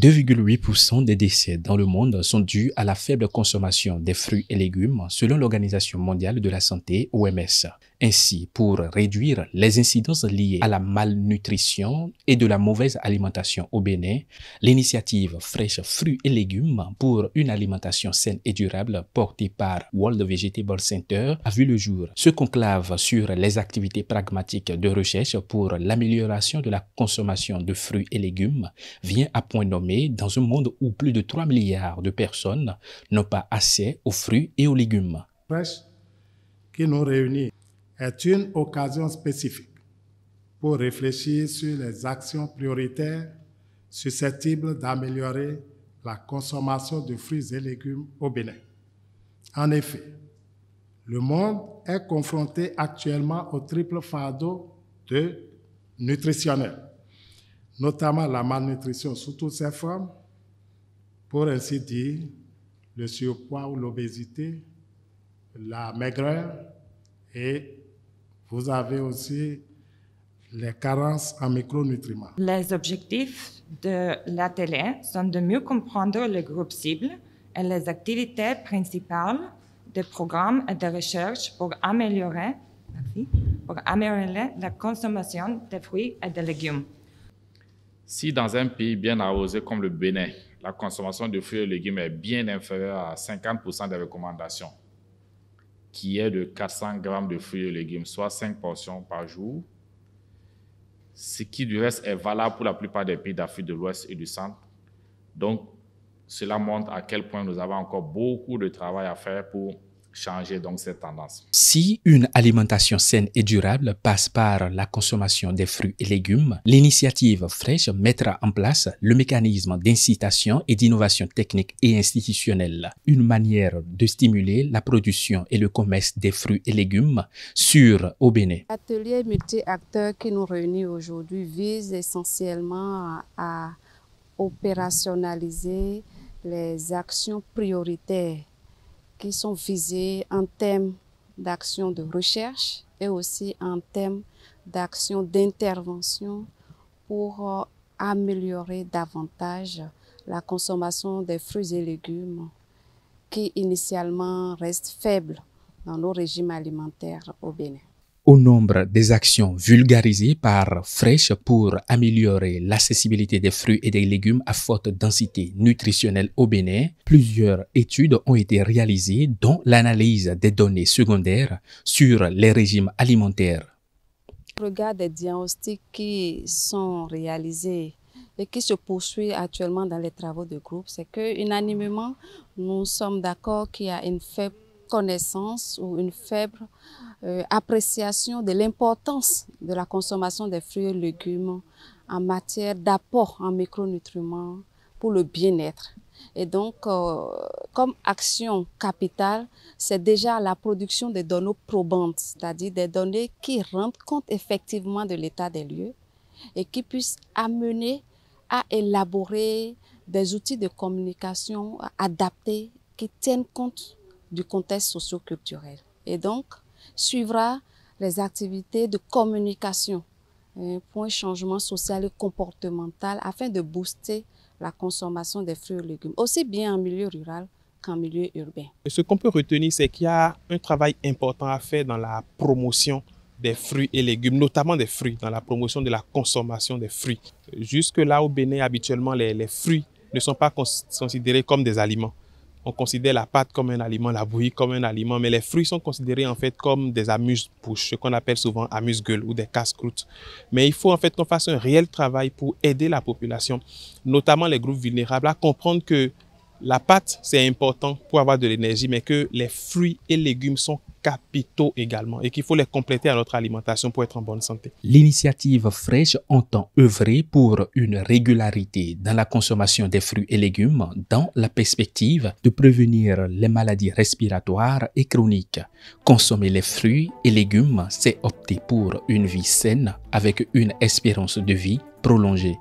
2,8% des décès dans le monde sont dus à la faible consommation des fruits et légumes selon l'Organisation mondiale de la santé, OMS. Ainsi, pour réduire les incidences liées à la malnutrition et de la mauvaise alimentation au Bénin, l'initiative Fresh Fruits et Légumes pour une alimentation saine et durable portée par World Vegetable Center a vu le jour. Ce conclave sur les activités pragmatiques de recherche pour l'amélioration de la consommation de fruits et légumes vient à point nommé dans un monde où plus de 3 milliards de personnes n'ont pas accès aux fruits et aux légumes. Fresh qui nous réunit est une occasion spécifique pour réfléchir sur les actions prioritaires susceptibles d'améliorer la consommation de fruits et légumes au Bénin. En effet, le monde est confronté actuellement au triple fardeau nutritionnel, notamment la malnutrition sous toutes ses formes, pour ainsi dire, le surpoids ou l'obésité, la maigreur, et vous avez aussi les carences en micronutriments. Les objectifs de l'atelier sont de mieux comprendre le groupe cible et les activités principales des programmes et de recherche pour améliorer la consommation de fruits et de légumes. Si dans un pays bien arrosé comme le Bénin, la consommation de fruits et légumes est bien inférieure à 50% des recommandations, qui est de 400 grammes de fruits et légumes, soit 5 portions par jour, ce qui du reste est valable pour la plupart des pays d'Afrique de l'Ouest et du Centre. Donc, cela montre à quel point nous avons encore beaucoup de travail à faire pour changer donc cette tendance. Si une alimentation saine et durable passe par la consommation des fruits et légumes, l'initiative Fresh mettra en place le mécanisme d'incitation et d'innovation technique et institutionnelle, une manière de stimuler la production et le commerce des fruits et légumes au Bénin. L'atelier multi-acteurs qui nous réunit aujourd'hui vise essentiellement à opérationnaliser les actions prioritaires qui sont visées en termes d'action de recherche et aussi en termes d'action d'intervention pour améliorer davantage la consommation des fruits et légumes qui initialement restent faibles dans nos régimes alimentaires au Bénin. Au nombre des actions vulgarisées par Fresh pour améliorer l'accessibilité des fruits et des légumes à forte densité nutritionnelle au Bénin, plusieurs études ont été réalisées, dont l'analyse des données secondaires sur les régimes alimentaires. Regarde des diagnostics qui sont réalisés et qui se poursuivent actuellement dans les travaux de groupe, c'est que unanimement, nous sommes d'accord qu'il y a une faible connaissance ou une faible appréciation de l'importance de la consommation des fruits et légumes en matière d'apport en micronutriments pour le bien-être. Et donc, comme action capitale, c'est déjà la production des données probantes, c'est-à-dire des données qui rendent compte effectivement de l'état des lieux et qui puissent amener à élaborer des outils de communication adaptés qui tiennent compte du contexte socio-culturel. Et donc, suivra les activités de communication pour un changement social et comportemental afin de booster la consommation des fruits et légumes, aussi bien en milieu rural qu'en milieu urbain. Ce qu'on peut retenir, c'est qu'il y a un travail important à faire dans la promotion des fruits et légumes, notamment des fruits, dans la promotion de la consommation des fruits. Jusque là au Bénin, habituellement, les fruits ne sont pas considérés comme des aliments. On considère la pâte comme un aliment, la bouillie comme un aliment, mais les fruits sont considérés en fait comme des amuse-bouches, ce qu'on appelle souvent amuse-gueule ou des casse-croûtes. Mais il faut en fait qu'on fasse un réel travail pour aider la population, notamment les groupes vulnérables, à comprendre que la pâte, c'est important pour avoir de l'énergie, mais que les fruits et légumes sont capitaux également et qu'il faut les compléter à notre alimentation pour être en bonne santé. L'initiative Fresh entend œuvrer pour une régularité dans la consommation des fruits et légumes dans la perspective de prévenir les maladies respiratoires et chroniques. Consommer les fruits et légumes, c'est opter pour une vie saine avec une espérance de vie prolongée.